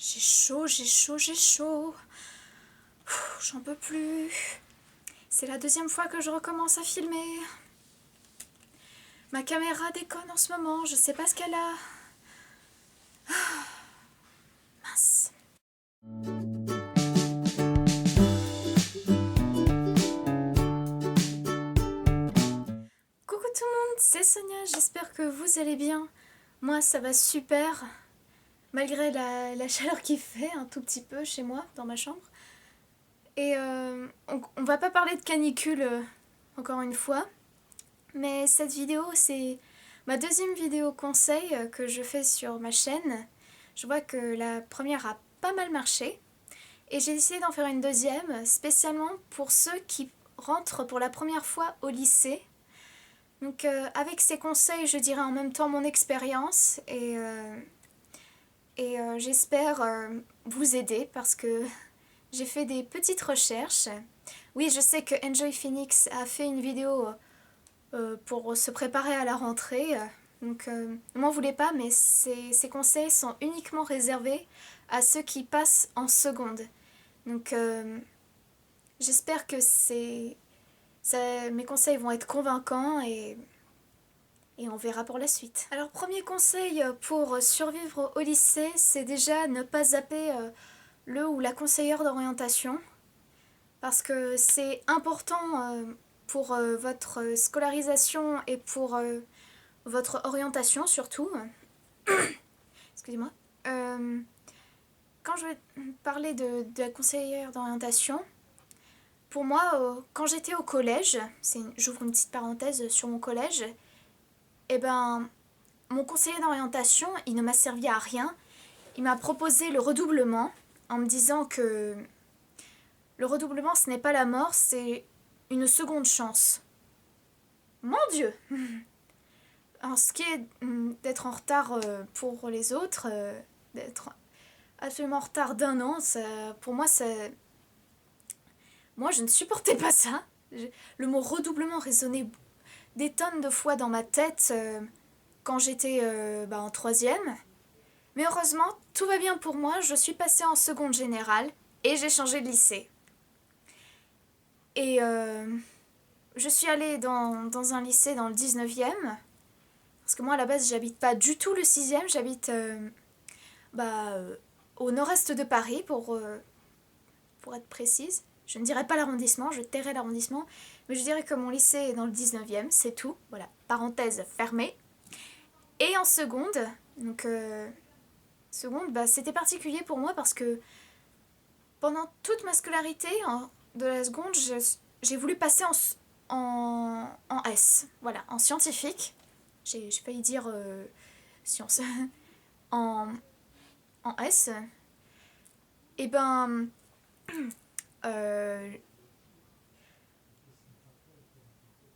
J'ai chaud, j'ai chaud, j'ai chaud. J'en peux plus. C'est la deuxième fois que je recommence à filmer. Ma caméra déconne en ce moment, je sais pas ce qu'elle a. Mince. Coucou tout le monde, c'est Sonia, j'espère que vous allez bien. Moi ça va super, malgré la chaleur qu'il fait un tout petit peu chez moi, dans ma chambre. Et on va pas parler de canicule encore une fois, mais cette vidéo c'est ma deuxième vidéo conseil que je fais sur ma chaîne. Je vois que la première a pas mal marché et j'ai décidé d'en faire une deuxième spécialement pour ceux qui rentrent pour la première fois au lycée. Donc avec ces conseils, je dirais en même temps mon expérience et j'espère vous aider parce que j'ai fait des petites recherches. Oui, je sais que Enjoy Phoenix a fait une vidéo pour se préparer à la rentrée. Donc ne m'en voulez pas, mais ces conseils sont uniquement réservés à ceux qui passent en seconde. Donc j'espère que mes conseils vont être convaincants et on verra pour la suite. Alors premier conseil pour survivre au lycée, c'est déjà ne pas zapper le ou la conseillère d'orientation. Parce que c'est important pour votre scolarisation et pour votre orientation surtout. Excusez-moi. Quand je vais parler de la conseillère d'orientation, pour moi, quand j'étais au collège, j'ouvre une petite parenthèse sur mon collège, et ben mon conseiller d'orientation, il ne m'a servi à rien. Il m'a proposé le redoublement en me disant que le redoublement ce n'est pas la mort, c'est une seconde chance. Mon Dieu! Alors, ce qui est d'être en retard pour les autres, d'être absolument en retard d'un an, pour moi, moi, je ne supportais pas ça. Le mot redoublement résonnait des tonnes de fois dans ma tête quand j'étais en troisième. Mais heureusement, tout va bien pour moi. Je suis passée en seconde générale et j'ai changé de lycée. Et je suis allée dans un lycée dans le 19e. Parce que moi, à la base, j'habite pas du tout le 6e. J'habite au nord-est de Paris, pour être précise. Je ne dirais pas l'arrondissement, je tairai l'arrondissement. Mais je dirais que mon lycée est dans le 19e, c'est tout. Voilà, parenthèse fermée. Et en seconde, donc c'était particulier pour moi parce que pendant toute ma scolarité de la seconde, j'ai voulu passer en S, voilà, en scientifique. J'ai failli dire science. en S. Et ben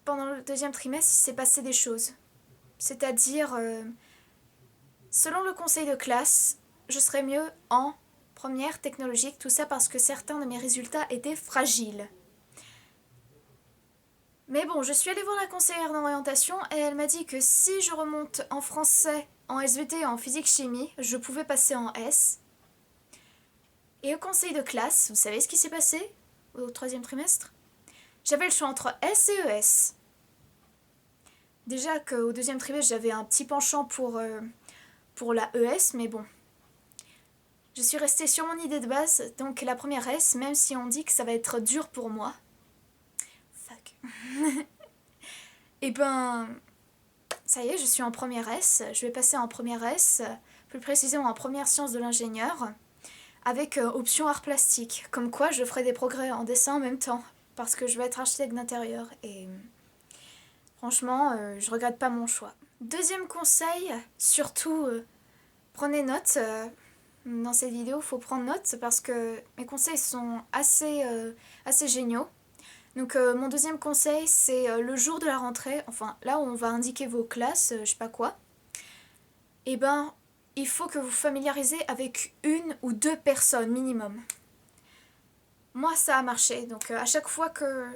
pendant le deuxième trimestre, il s'est passé des choses. C'est-à-dire, selon le conseil de classe, je serais mieux en première technologique, tout ça parce que certains de mes résultats étaient fragiles. Mais bon, je suis allée voir la conseillère d'orientation et elle m'a dit que si je remonte en français, en SVT et en physique-chimie, je pouvais passer en S. Et au conseil de classe, vous savez ce qui s'est passé au troisième trimestre? J'avais le choix entre S et ES. Déjà qu'au deuxième trimestre, j'avais un petit penchant pour la ES, mais bon. Je suis restée sur mon idée de base, donc la première S, même si on dit que ça va être dur pour moi. Fuck. Et ben, ça y est, je suis en première S. Je vais passer en première S, plus précisément en première sciences de l'ingénieur, avec option art plastique. Comme quoi, je ferai des progrès en dessin en même temps, parce que je vais être architecte d'intérieur et franchement, je regrette pas mon choix. Deuxième conseil, surtout prenez note. Dans cette vidéo, il faut prendre note parce que mes conseils sont assez géniaux. Donc mon deuxième conseil, c'est le jour de la rentrée, enfin là où on va indiquer vos classes, je sais pas quoi. Et ben, il faut que vous familiarisez avec une ou deux personnes minimum. Moi, ça a marché. Donc à chaque fois que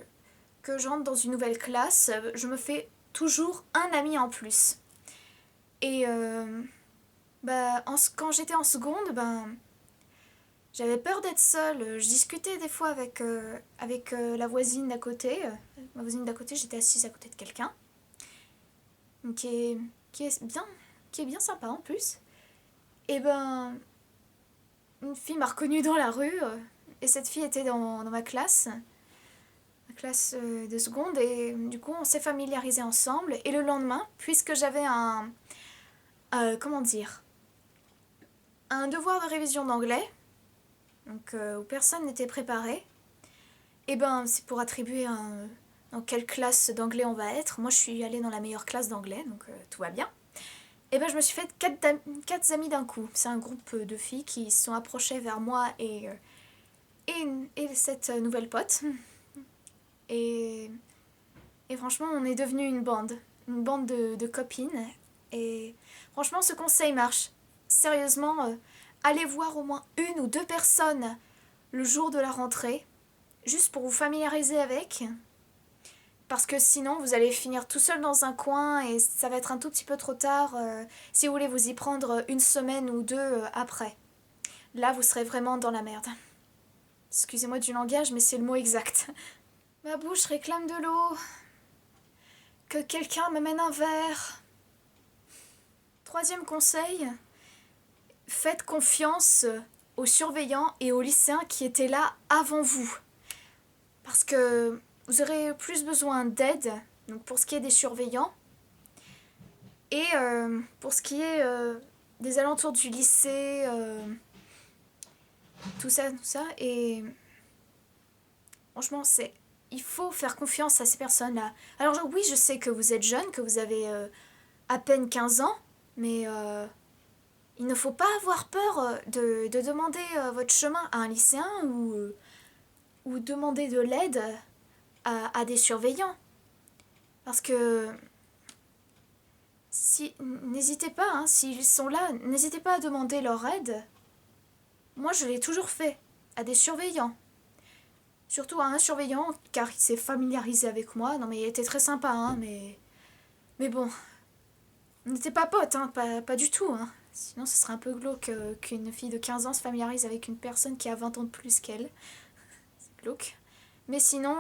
j'entre dans une nouvelle classe, je me fais toujours un ami en plus. Et quand j'étais en seconde, J'avais peur d'être seule. Je discutais des fois avec la voisine d'à côté. Ma voisine d'à côté, j'étais assise à côté de quelqu'un. Qui est, qui est bien, qui est bien sympa en plus. Et ben, une fille m'a reconnue dans la rue. Et cette fille était dans ma classe. Ma classe de seconde. Et du coup, on s'est familiarisés ensemble. Et le lendemain, puisque j'avais comment dire, un devoir de révision d'anglais, donc où personne n'était préparé, et ben c'est pour attribuer dans quelle classe d'anglais on va être. Moi je suis allée dans la meilleure classe d'anglais, donc tout va bien. Et ben je me suis fait quatre amis d'un coup. C'est un groupe de filles qui se sont approchées vers moi et cette nouvelle pote. Et, et franchement on est devenu une bande de copines. Et franchement ce conseil marche. Sérieusement, allez voir au moins une ou deux personnes le jour de la rentrée, juste pour vous familiariser avec, parce que sinon vous allez finir tout seul dans un coin et ça va être un tout petit peu trop tard si vous voulez vous y prendre une semaine ou deux après. Là, vous serez vraiment dans la merde. Excusez-moi du langage, mais c'est le mot exact. Ma bouche réclame de l'eau. Que quelqu'un m'amène un verre. Troisième conseil, faites confiance aux surveillants et aux lycéens qui étaient là avant vous. Parce que vous aurez plus besoin d'aide, donc pour ce qui est des surveillants, et pour ce qui est des alentours du lycée, tout ça, et franchement, il faut faire confiance à ces personnes-là. Alors oui, je sais que vous êtes jeune, que vous avez à peine 15 ans, mais il ne faut pas avoir peur de demander votre chemin à un lycéen ou demander de l'aide à des surveillants. Parce que n'hésitez pas, hein, s'ils sont là, n'hésitez pas à demander leur aide. Moi, je l'ai toujours fait à des surveillants. Surtout à un surveillant, car il s'est familiarisé avec moi. Non, mais il était très sympa, hein, mais bon, on n'était pas potes, hein, pas du tout, hein. Sinon, ce serait un peu glauque qu'une fille de 15 ans se familiarise avec une personne qui a 20 ans de plus qu'elle. C'est glauque. Mais sinon,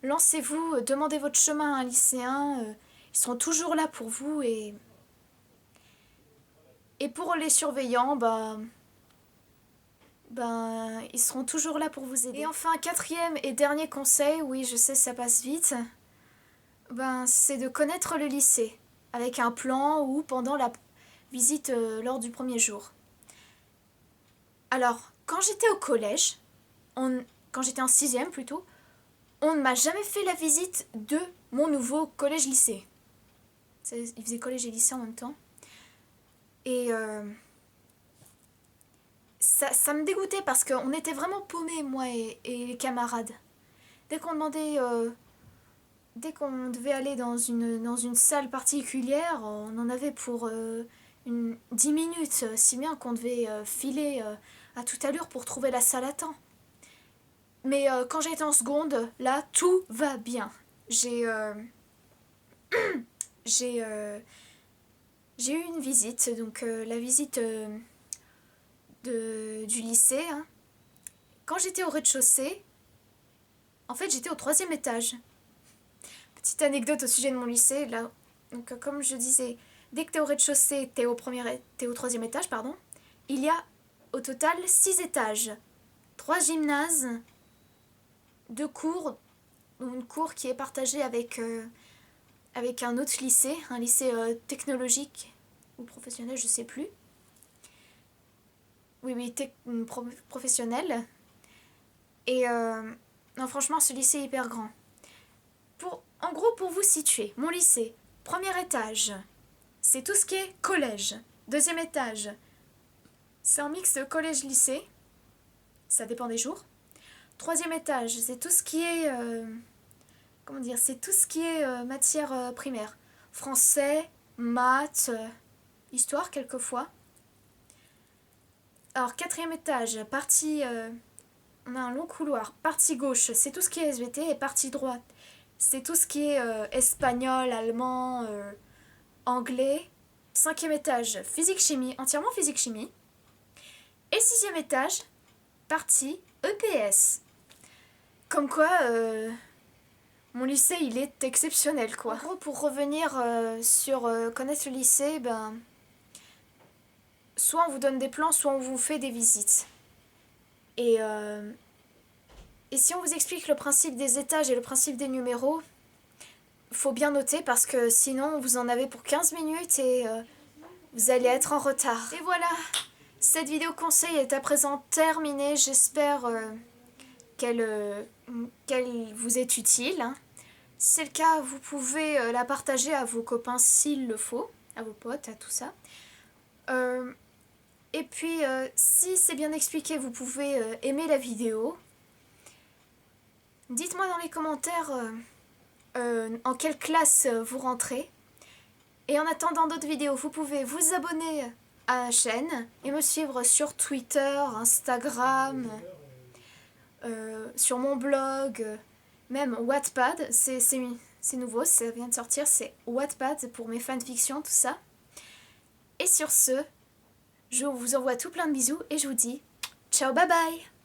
lancez-vous, demandez votre chemin à un lycéen. Ils seront toujours là pour vous. Et pour les surveillants, ils seront toujours là pour vous aider. Et enfin, quatrième et dernier conseil, oui, je sais, ça passe vite, c'est de connaître le lycée, avec un plan ou pendant la visite lors du premier jour. Alors, quand j'étais au collège, quand j'étais en sixième plutôt, on ne m'a jamais fait la visite de mon nouveau collège-lycée. Il faisait collège et lycée en même temps. Et ça me dégoûtait parce qu'on était vraiment paumés, moi et les camarades. Dès qu'on demandait, dès qu'on devait aller dans une salle particulière, on en avait pour 10 minutes, si bien qu'on devait filer à toute allure pour trouver la salle à temps. Mais quand j'étais en seconde, là, tout va bien. J'ai eu une visite, donc la visite du lycée. Hein. Quand j'étais au rez-de-chaussée, en fait j'étais au 3e étage. Petite anecdote au sujet de mon lycée, là. Donc comme je disais, dès que t'es au rez-de-chaussée, t'es au 3e étage, pardon. Il y a au total 6 étages. 3 gymnases, 2 cours, une cour qui est partagée avec un autre lycée, un lycée technologique ou professionnel, je sais plus. Oui, professionnel. Et non, franchement, ce lycée est hyper grand. En gros, pour vous situer, mon lycée, 1er étage, c'est tout ce qui est collège. 2e étage, c'est un mix de collège-lycée. Ça dépend des jours. 3e étage, c'est tout ce qui est... c'est tout ce qui est matière primaire. Français, maths, histoire quelquefois. Alors, 4e étage, partie... on a un long couloir. Partie gauche, c'est tout ce qui est SVT. Et partie droite, c'est tout ce qui est espagnol, allemand, anglais. 5e étage, physique-chimie, entièrement physique-chimie. Et 6e étage, partie EPS. Comme quoi, mon lycée, il est exceptionnel, quoi. En gros, pour revenir sur connaître le lycée, ben... soit on vous donne des plans, soit on vous fait des visites. Et si on vous explique le principe des étages et le principe des numéros, faut bien noter parce que sinon vous en avez pour 15 minutes et vous allez être en retard. Et voilà, cette vidéo conseil est à présent terminée. J'espère qu'elle vous est utile. Si c'est le cas, vous pouvez la partager à vos copains s'il le faut, à vos potes, à tout ça. Et puis, si c'est bien expliqué, vous pouvez aimer la vidéo. Dites-moi dans les commentaires en quelle classe vous rentrez. Et en attendant d'autres vidéos, vous pouvez vous abonner à la chaîne et me suivre sur Twitter, Instagram, sur mon blog, même Wattpad. C'est nouveau, ça vient de sortir, c'est Wattpad pour mes fanfictions, tout ça. Et sur ce, je vous envoie tout plein de bisous et je vous dis ciao, bye bye!